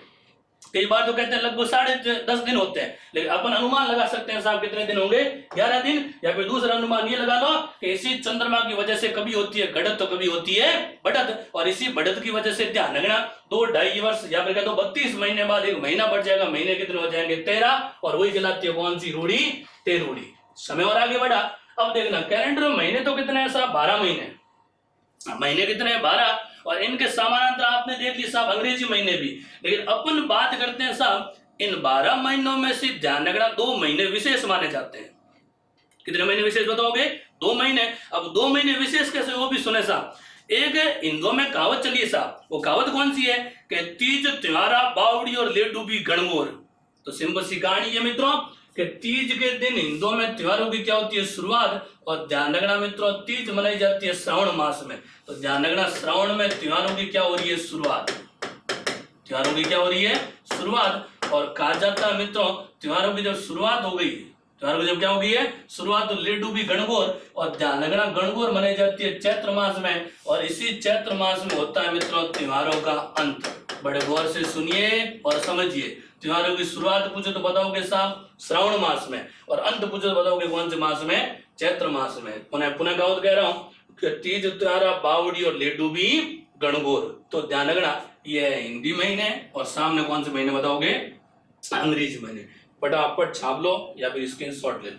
कई बार तो कहते हैं लगभग 10.5 दिन होते हैं, लेकिन अपन अनुमान लगा सकते हैं साहब कितने दिन होंगे, 11 दिन। या फिर दूसरा अनुमान ये लगा लो कि इसी चंद्रमा की वजह से कभी होती है घड़त तो कभी होती है बढ़त, और इसी बढ़त की वजह से ध्यान रखना 2-2.5 वर्ष या फिर 32 महीने बाद एक महीना बढ़ जाएगा, महीने कितने हो जाएंगे 13, और वही कहलाती है कौन सी रूढ़ी, तेरूड़ी। समय और आगे बढ़ा, अब देखना कैलेंडर में महीने तो कितने हैं साहब 12 महीने, महीने कितने हैं 12, और इनके समानांतर आपने देख ली साहब अंग्रेजी महीने भी। लेकिन अपन बात करते हैं साहब इन 12 महीनों में से ध्यान रखना 2 महीने विशेष माने जाते हैं। कितने महीने विशेष बताओगे, 2 महीने। अब 2 महीने विशेष कैसे, वो भी सुने साहब। एक हिंदुओं में कहावत चली है साहब, वो कहावत कौन सी है कि तीज त्योहारा बावड़ी और ले डूबी गणगौर। तो सिंपल सी कहानी है मित्रों कि तीज के दिन हिंदुओं में त्योहारों की क्या होती है, शुरुआत। और ध्यान रखना मित्रों तीज मनाई जाती है श्रावण मास में। तो ध्यान रखना श्रावण में त्योहारों की क्या हो रही है, शुरुआत। त्योहारों की क्या हो रही है, शुरुआत। और कहा जाता है मित्रों त्योहारों की जब शुरुआत हो गई, त्योहारों की जब क्या हो गई है शुरुआत, तो ले डूबी गणगौर। और ध्यान रखना गणगौर मनाई जाती है चैत्र मास में, और इसी चैत्र मास में होता है मित्रों त्योहारों का अंत। बड़े गौर से सुनिए और समझिए। त्योहारों की शुरुआत पूछो तो बताओगे साहब श्रावण मास में, और अंत पूछो तो बताओगे कौन से मास में, चैत्र मास में। पुनः गाँव कह रहा हूँ कि तीज त्योहारा बावड़ी और लेडू भी गणगौर। तो ध्यान रखना ये है हिंदी महीने, और सामने कौन से महीने बताओगे, अंग्रेजी महीने। फटाफट छाप लो या फिर स्क्रीनशॉट ले लो।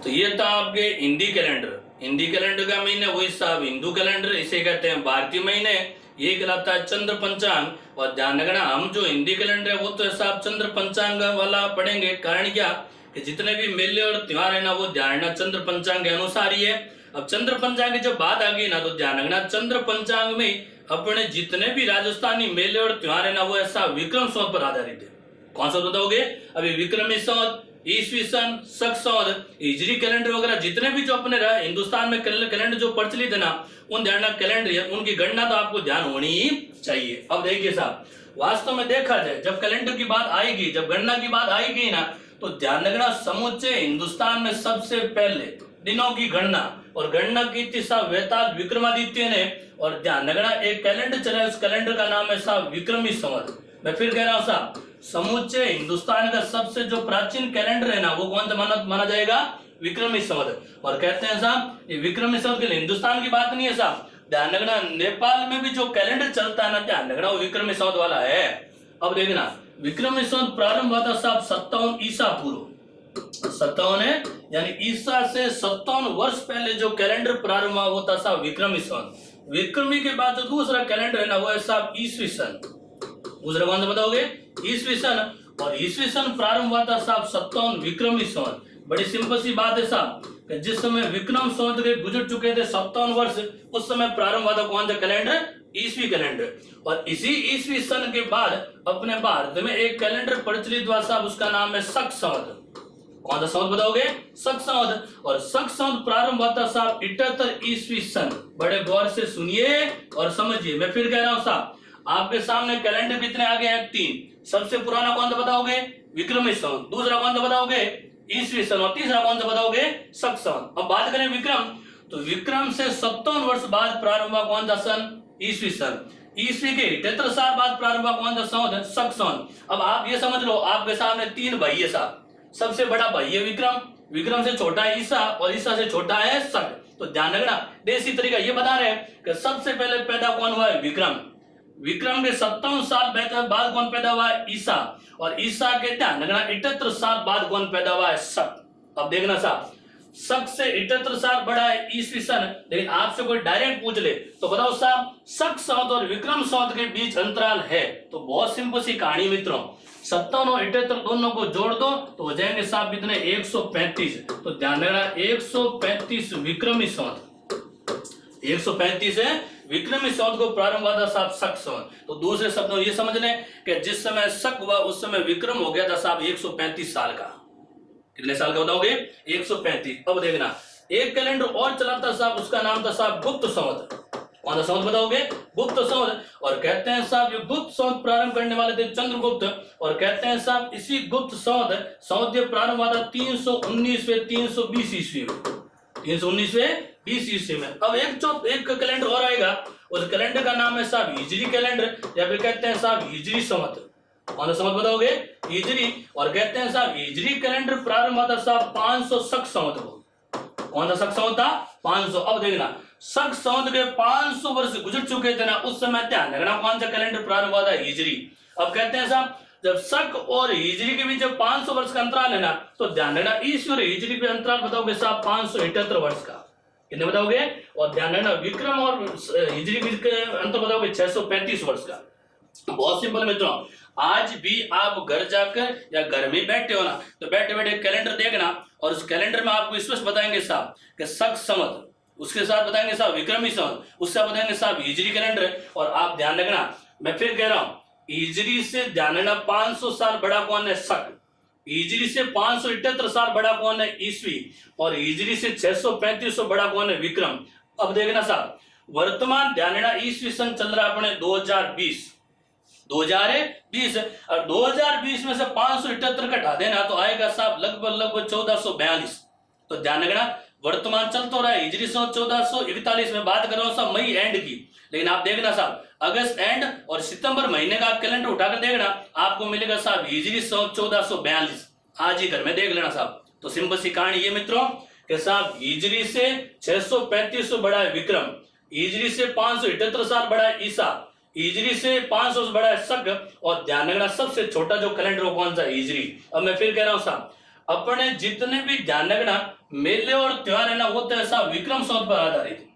तो ये था आपके हिंदी कैलेंडर। हिंदी कैलेंडर का महीने वही साहब हिंदू कैलेंडर, इसे कहते हैं भारतीय महीने। ये कहलाता है चंद्र पंचांग। और ध्यान रखना हम जो हिंदी कैलेंडर है वो तो साहब चंद्र पंचांग वाला पढ़ेंगे। कारण क्या कि जितने भी मेले और त्योहार है ना वो ध्यान रखना चंद्र पंचांग के अनुसार ही है। अब चंद्र पंचांग की जब बात आ गई ना तो ध्यान रखना चंद्र पंचांग में अपने जितने भी राजस्थानी मेले और त्योहार है ना वो ऐसा विक्रम संवत पर आधारित है। कौन सा बताओगे, अभी विक्रमी संवत, ईस्वी सन, शक संवत, हिजरी कैलेंडर वगैरह जितने भी जो अपने हिंदुस्तान में कैलेंडर जो प्रचलित है ना उन ध्यान कैलेंडर है उनकी गणना तो आपको ध्यान होनी ही चाहिए। अब देखिए साहब वास्तव में देखा जाए जब कैलेंडर की बात आएगी, जब गणना की बात आएगी ना तो ध्यान रखना समूचे हिंदुस्तान में सबसे पहले दिनों की गणना और गणना की थी साहब वेताल विक्रमादित्य ने। और ध्यान रखना एक कैलेंडर चला उस कैलेंडर का नाम है साहब विक्रमी संवत। मैं फिर कह रहा हूँ साहब समूचे हिंदुस्तान का सबसे जो प्राचीन कैलेंडर है ना वो कौन सा माना जाएगा, विक्रमी संवत। और कहते हैं साहब ये विक्रमी संवत के लिए हिंदुस्तान की बात नहीं है साहब, ध्यान रखना नेपाल में भी जो कैलेंडर चलता है ना ध्यान रखना वो विक्रमी संवत वाला है। अब देखना विक्रमी संवत प्रारंभ हुआ था साहब 57 ईसा पूर्व। 57 है यानी ईसा से 57 वर्ष पहले जो कैलेंडर प्रारंभ हुआ वो था साहब विक्रमी संवत। विक्रमी के बाद जो दूसरा कैलेंडर है ना वो है साहब ईस्वी सन। दूसरा कौन सा बताओगे, ईस्वी सन। और ईस्वी सन प्रारंभ हुआ था साहब 57 विक्रमी संवत। बड़ी सिंपल सी बात है साहब कि जिस समय विक्रम संवत के गुजर चुके थे 57 वर्ष, उस समय प्रारंभ हुआ था कौन सा कैलेंडर, ईस्वी कैलेंडर। और इसी ईस्वी सन के बाद अपने भारत में एक कैलेंडर प्रचलित हुआ साहब, उसका नाम है शक संवत। कौन सा संवत बताओगे, शक संवत। और शक संवत प्रारंभ हुआ था साहब 78 ईस्वी सन। बड़े गौर से सुनिए और समझिए। मैं फिर कह रहा हूं साहब आपके सामने कैलेंडर कितने आ गए हैं, 3। सबसे पुराना कौन सा बताओगे, विक्रमी संवत। दूसरा कौन सा बताओगे, ईस्वी सन। और तीसरा कौन सा बताओगे, शक संवत। अब बात करें विक्रम, तो विक्रम से 57 वर्ष बाद प्रारंभ हुआ कौन सा सन, ईस्वी सन। ईस्वी के 78 साल बाद प्रारंभ हुआ कौन सा संवत, शक संवत। अब आप ये समझ लो आपके सामने 3 भाई है साहब। सबसे बड़ा भाई है विक्रम, विक्रम से छोटा है ईसा, और ईसा से छोटा है शक। तो ध्यान रखना देसी तरीका ये बता रहे हैं कि सबसे पहले पैदा कौन हुआ है, विक्रम। विक्रम के 57 साल बाद कौन पैदा हुआ है, ईसा। और ईसा के ध्यान रखना 78 साल बाद कौन पैदा हुआ है, शक। अब देखना साहब शक से 78 साल बड़ा है ईस्वी सन। लेकिन आपसे कोई डायरेक्ट पूछ ले तो बताओ साहब शक संवत और विक्रम संवत के बीच अंतराल है, तो बहुत सिंपल सी कहानी मित्रों। 57 और 78 दोनों को जोड़ दो तो हो जाएंगे साहब कितने, 135। तो ध्यान रखना 135 विक्रमी संवत। 135 है विक्रमी संवत को प्रारंभ हुआ था साहब शक संवत। तो दूसरे शब्दों ये समझ लें कि जिस समय शक हुआ उस समय विक्रम हो गया था साहब 135 साल का। कितने साल का बताओगे, 135। अब देखना एक कैलेंडर और चला था साहब, उसका नाम था साहब गुप्त संवत। कौन सा संवत बताओगे, गुप्त संवत। और कहते हैं साहब ये गुप्त संवत प्रारंभ करने वाले थे चंद्रगुप्त। और कहते हैं साहब इसी गुप्त संवत प्रारंभ हुआ था 319वें 320 ईस्वी में। 319वें 20 ईस्वी में। अब एक कैलेंडर और आएगा, उस कैलेंडर का नाम है साहब हिजरी कैलेंडर, या फिर कहते हैं साहब हिजरी संवत। कौन सा संवत बताओगे, हिजरी। और कहते हैं साहब हिजरी कैलेंडर प्रारंभ हुआ था साहब 500 शक संवत को। कौन सा शक संवत था, 500। अब देखना शक संवत के 500 वर्ष गुजर चुके थे ना उस समय ध्यान रखना कौन सा कैलेंडर प्रारंभ हुआ था, हिजरी। अब कहते हैं साहब जब शक और हिजरी के बीच जब 500 वर्ष का अंतराल है ना तो ध्यान रखना ईस्वी और हिजरी के अंतराल बताओगे साहब 578 वर्ष का। कितने बताओगे, और ध्यान रखना विक्रम और हिजरी के अंतर बताओगे 635 वर्ष का। बहुत सिंपल मित्रों, आज भी आप घर जाकर या घर में बैठे हो ना तो बैठे बैठे कैलेंडर देखना और उस कैलेंडर में आपको स्पष्ट बताएंगे साहब कि शक संवत, उसके साथ बताएंगे साहब विक्रमी संवत, उससे बताएंगे साहब हिजरी कैलेंडर। और आप ध्यान रखना मैं फिर कह रहा हूं हिजरी से ध्यान रखना 500 साल बड़ा कौन है, शक। हिजरी से 578 साल बड़ा कौन है, ईस्वी। और हिजरी से 635 बड़ा कौन है, विक्रम। अब देखना साहब वर्तमान ध्यान रखना ईस्वी सन चल रहा है अपने 2020 और 2020 में से 578 घटा देना तो आएगा साहब लगभग 1442। तो ध्यान रखना वर्तमान चल तो रहा है हिजरी 1441 में, बात कर रहा हूँ साहब मई एंड की। लेकिन आप देखना साहब अगस्त एंड और सितंबर महीने का कैलेंडर उठाकर देखना, आपको मिलेगा साहब हिजरी 1442। आज ही घर में देख लेना साहब। तो सिंपल सी कहानी ये मित्रों कि साहब हिजरी से 635 बड़ा है विक्रम, हिजरी से 578 साल बड़ा है ईसा, हिजरी से 500 से बड़ा है शक, और ध्यान रखना सबसे छोटा जो कैलेंडर वो कौन सा हिजरी। अब मैं फिर कह रहा हूं साहब अपने जितने भी ध्यान रखना मेले और त्योहार है ना होते हैं साहब विक्रम संवत पर आधारित।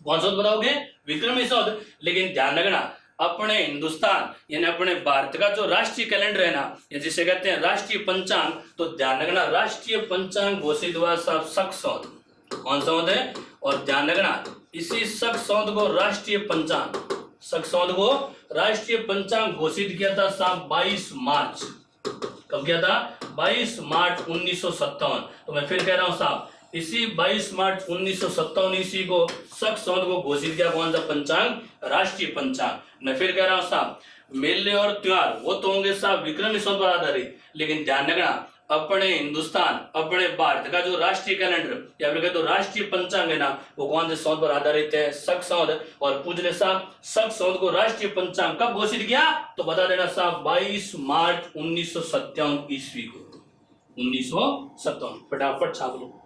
कौन सा बताओगे? विक्रमी संवत। लेकिन ध्यान रखना अपने हिंदुस्तान यानी अपने भारत का जो राष्ट्रीय कैलेंडर है ना, या जिसे कहते हैं राष्ट्रीय पंचांग, तो ध्यान रखना राष्ट्रीय पंचांग घोषित हुआ साहब शक संवत। कौन सा होता है? और ध्यान रखना इसी शक संवत को राष्ट्रीय पंचांग, शक संवत को राष्ट्रीय पंचांग घोषित किया था साहब 22 मार्च। कब किया था? 22 मार्च 1957। तो मैं फिर कह रहा हूं साहब इसी 22 मार्च 1957 ईस्वी को शक संवत को घोषित किया कौन सा पंचांग? राष्ट्रीय पंचांग। मैं फिर कह रहा हूं साहब मेले और त्योहार वो तो होंगे साहब विक्रमी संवत पर आधारित, लेकिन ध्यान रखना अपने हिंदुस्तान अपने भारत का जो राष्ट्रीय कैलेंडर या फिर तो राष्ट्रीय पंचांग है ना वो कौन से संवत पर आधारित है? शक संवत। और पूछ ले साहब शक संवत को राष्ट्रीय पंचांग कब घोषित किया? तो बता देना साहब 22 मार्च 1957 ईस्वी को। 1957 फटाफट छाप लो।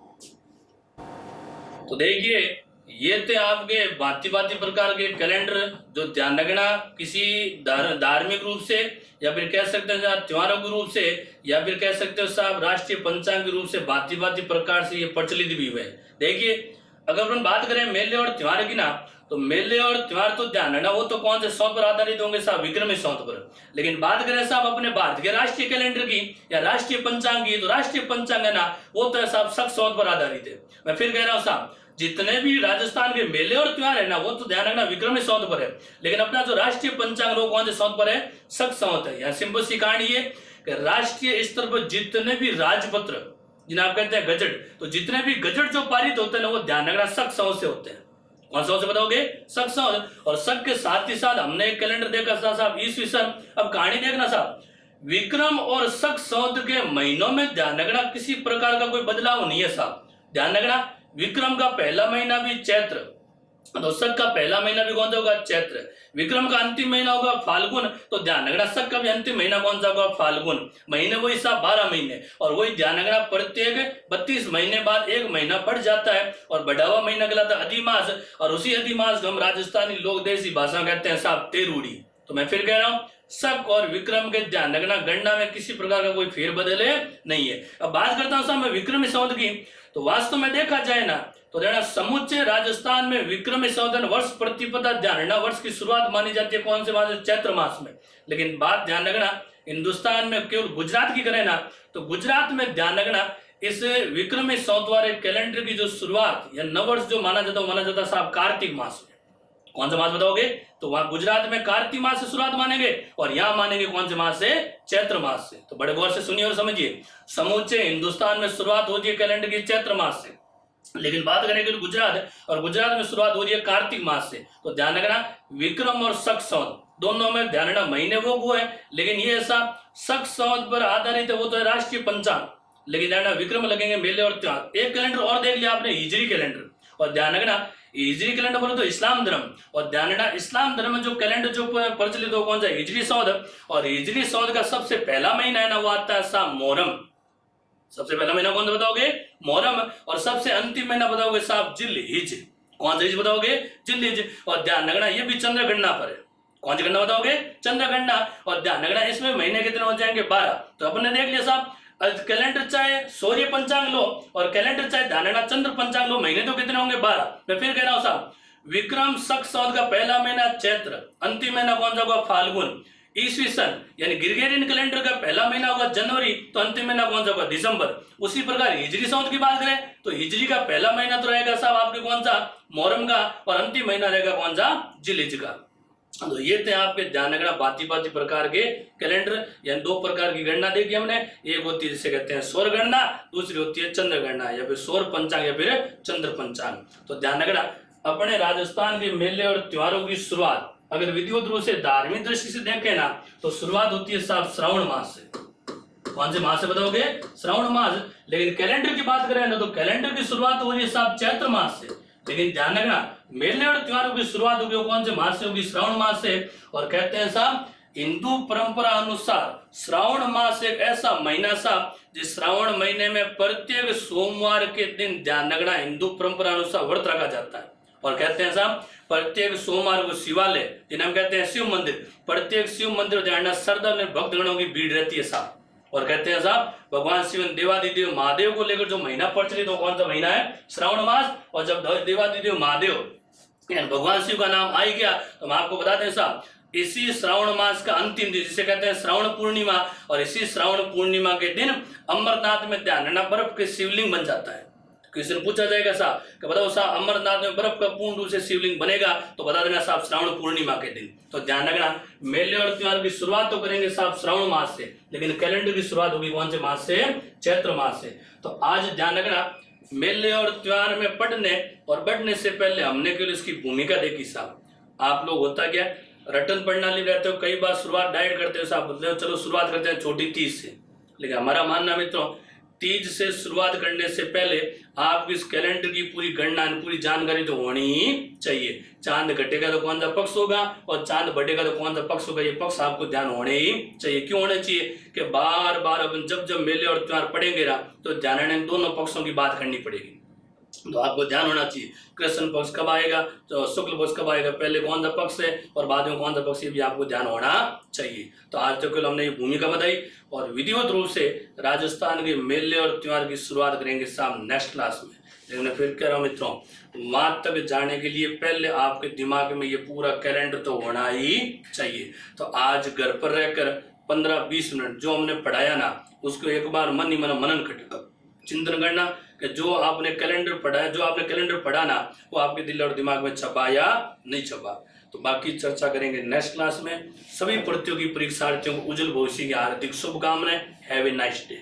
तो देखिए ये थे आपके भांति भांति प्रकार के कैलेंडर जो ध्यान रखना किसी धार्मिक रूप से या फिर कह सकते हैं त्योहारों के रूप से या फिर कह सकते हो साहब राष्ट्रीय पंचांग के रूप से भांति भांति प्रकार से ये प्रचलित भी हुए। देखिए अगर अपन बात करें मेले और त्योहार की ना, तो मेले और त्योहार तो ध्यान रखना वो तो कौन से संवत पर आधारित होंगे साहब? विक्रमी संवत पर। लेकिन बात करें साहब अपने भारत के राष्ट्रीय कैलेंडर की या राष्ट्रीय पंचांग की, तो राष्ट्रीय पंचांग है ना वो तो साहब शक संवत पर आधारित है। मैं फिर कह रहा हूँ साहब जितने भी राजस्थान के मेले और त्योहार है ना वो तो ध्यान रखना विक्रमी संवत पर है, लेकिन अपना जो राष्ट्रीय पंचांग वो कौन से संवत पर है? शक संवत है। यहाँ सिंपल सी कहानी है कि राष्ट्रीय स्तर पर जितने भी राजपत्र जिन्हें आप कहते हैं गजट, तो जितने भी गजट जो पारित होते हैं ना वो ध्यान रखना शक संवत से होते हैं। कौन सा से बताओगे? शक संवत। और शक के साथ ही साथ हमने एक कैलेंडर देखा था साहब ईस्वी सन। अब कहानी देखना साहब विक्रम और शक संवत के महीनों में ध्यान रखना किसी प्रकार का कोई बदलाव नहीं है साहब। ध्यान रखना विक्रम का पहला महीना भी चैत्र, तो शक का पहला महीना भी कौन सा होगा? चैत्र। विक्रम का अंतिम महीना होगा फाल्गुन, तो ध्यान रखना शक का भी अंतिम महीना कौन सा होगा? फाल्गुन। महीने वही साहब 12 महीने, और वही ध्यान रखना प्रत्येक 32 महीने बाद एक महीना बढ़ जाता है और बढ़ा हुआ महीना कहलाता है अधिमास, और उसी अधिमास को हम राजस्थानी लोक देशी भाषा कहते हैं साहब तेरूड़ी। तो मैं फिर कह रहा हूँ शक और विक्रम के ध्यान रखना गणना में किसी प्रकार का कोई फेरबदल नहीं है। अब बात करता हूँ साहब मैं विक्रमी संवत की, तो वास्तव में देखा जाए ना तो देखना समुचे राजस्थान में विक्रमी संवत वर्ष प्रतिपदा ध्यान रखना वर्ष की शुरुआत मानी जाती है कौन से मास? चैत्र मास में। लेकिन बात ध्यान रखना हिंदुस्तान में केवल गुजरात की करें ना तो गुजरात में ध्यान रखना इस विक्रमी संवत वाले कैलेंडर की जो शुरुआत या नववर्ष जो माना जाता साहब कार्तिक मास में। कौन सा मास बताओगे? तो वहां गुजरात में कार्तिक मास से शुरुआत मानेंगे और यहाँ मानेंगे कौन से मास से? चैत्र मास से। तो बड़े गौर से सुनिए और समझिए समूचे हिंदुस्तान में शुरुआत होती है कैलेंडर की चैत्र मास से, लेकिन बात करेंगे तो गुजरात और गुजरात में शुरुआत हो रही है कार्तिक मास से। तो ध्यान रखना विक्रम और शक संवत दोनों में ध्यान रखना महीने वो है, लेकिन ये ऐसा शक संवत पर आधारित है वो तो है राष्ट्रीय पंचांग, लेकिन ध्यान रखना विक्रम लगेंगे मेले और त्योहार। एक कैलेंडर और देख लिया आपने हिजरी कैलेंडर, और ध्यान रखना हिजरी कैलेंडर बोलो तो इस्लाम धर्म, और ध्यान रखना इस्लाम धर्म में जो कैलेंडर जो प्रचलित हो कौन सा? हिजरी संवत। और हिजरी संवत का सबसे पहला महीना है ना वो आता है साहब मोहर्रम। सबसे पहला महीना कौन सा बताओगे? मोहर्रम। और सबसे अंतिम महीना बताओगे साहब जिल्हिज। कौन सा हिज बताओगे? जिल्हिज। और ध्यान रखना ये भी चंद्र गणना पर है। कौन सी गणना बताओगे? चंद्र गणना। और ध्यान रखना इसमें महीने कितने हो जाएंगे? 12। तो अपन ने देख लिया साहब कैलेंडर चाहे सूर्य पंचांग लो और कैलेंडर चाहे ध्यान रखना चंद्र पंचांग लो, महीने तो कितने होंगे? 12। मैं फिर कह रहा हूं साहब विक्रम शक संवत का पहला महीना चैत्र, अंतिम महीना कौन सा होगा? फाल्गुन। ईस्वी सन यानी ग्रेगोरियन कैलेंडर का पहला महीना होगा जनवरी, तो अंतिम महीना कौन सा होगा? दिसंबर। उसी प्रकार हिजरी संवत की बात करें तो हिजरी का पहला महीना तो रहेगा साहब आपके कौन सा? मोहर्रम का, और अंतिम महीना रहेगा कौन सा? जिल्हिज का। तो ये थे आपके ध्यान रखना भांति भांति प्रकार के कैलेंडर, यानी 2 प्रकार की गणना देखी हमने। एक होती है जिसे कहते हैं सौर गणना, दूसरी होती है चंद्र गणना या फिर सौर पंचांग या फिर चंद्र पंचांग। तो ध्यान रखना अपने राजस्थान के मेले और त्योहारों की शुरुआत अगर विधिवत रूप से धार्मिक दृष्टि से देखें ना तो शुरुआत होती है साहब श्रावण मास से। कौन से मास से बताओगे? श्रावण मास। लेकिन कैलेंडर की बात करें ना तो कैलेंडर की शुरुआत हो रही है साहब चैत्र मास से। लेकिन ध्यान रखना मेले और त्योहारों की शुरुआत होगी कौन से मास से होगी? श्रावण मास से। और कहते हैं साहब हिंदू परंपरा अनुसार श्रावण मास एक ऐसा महीना साहब जिस श्रावण महीने में प्रत्येक सोमवार के दिन, ध्यान रखना, हिंदू परंपरा अनुसार व्रत रखा जाता है। और कहते हैं साहब प्रत्येक सोमवार को शिवालय, जिन्हें हम कहते हैं शिव मंदिर, प्रत्येक शिव मंदिर जाना श्रद्धा में भक्तगणों की भीड़ रहती है साहब। और कहते हैं साहब भगवान शिव देवादिदेव महादेव को लेकर जो महीना प्रचलित हो कौन सा महीना है? श्रावण मास। और जब देवादिदेव महादेव भगवान शिव का नाम आ गया तो हम आपको बता दें साहब इसी श्रावण मास का अंतिम दिन जिसे कहते हैं श्रावण पूर्णिमा, और इसी श्रावण पूर्णिमा के दिन अमरनाथ में ध्यान रखना बर्फ के शिवलिंग बन जाता है। किसी ने पूछा जाएगा साहब कि बताओ साहब अमरनाथ में बर्फ का पूर्ण रूप से शिवलिंग बनेगा, तो बता देना साहब श्रावण पूर्णिमा के दिन। तो ध्यान रखना मेले और त्योहार की शुरुआत तो करेंगे साहब श्रावण मास से, लेकिन कैलेंडर की शुरुआत होगी कौन से मास से? चैत्र मास से। तो आज ध्यान रखना मेले और त्योहार में पढ़ने और बढ़ने से पहले हमने केवल इसकी भूमिका देखी साहब। आप लोग होता क्या रटन प्रणाली रहते हो, कई बार शुरुआत डाइट करते हो साहब, बोलते हो चलो शुरुआत करते हैं छोटी तीज से। लेकिन हमारा मानना मित्रों तीज से शुरुआत करने से पहले आपको इस कैलेंडर की पूरी गणना पूरी जानकारी तो होनी ही चाहिए। चांद घटेगा तो कौन सा पक्ष होगा और चांद बढ़ेगा तो कौन सा पक्ष होगा, ये पक्ष आपको ध्यान होने ही चाहिए। क्यों होने चाहिए कि बार बार अपन जब जब मेले और त्योहार पढ़ेंगे ना तो ध्यान रखना दोनों पक्षों की बात करनी पड़ेगी। तो आपको ध्यान होना चाहिए कृष्ण पक्ष कब आएगा, तो शुक्ल पक्ष कब आएगा, पहले कौन सा पक्ष है और बाद में कौन सा पक्ष, ये भी आपको ध्यान होना चाहिए। तो आज तक हमने ये भूमिका बताई और विधिवत रूप से राजस्थान के मेले और त्योहार की शुरुआत करेंगे शाम नेक्स्ट क्लास में। लेकिन मैं फिर कह रहा हूँ मित्रों वहां तक जाने के लिए पहले आपके दिमाग में ये पूरा कैलेंडर तो होना ही चाहिए। तो आज घर पर रहकर 15-20 मिनट जो हमने पढ़ाया ना उसको एक बार मन ही मनन चिंतन करना कि जो आपने कैलेंडर पढ़ा है, जो आपने कैलेंडर पढ़ा ना वो आपके दिल और दिमाग में छपा या नहीं छपा। तो बाकी चर्चा करेंगे नेक्स्ट क्लास में। सभी प्रतियोगी परीक्षार्थियों को उज्जवल भविष्य की हार्दिक शुभकामनाएं। Have a nice day.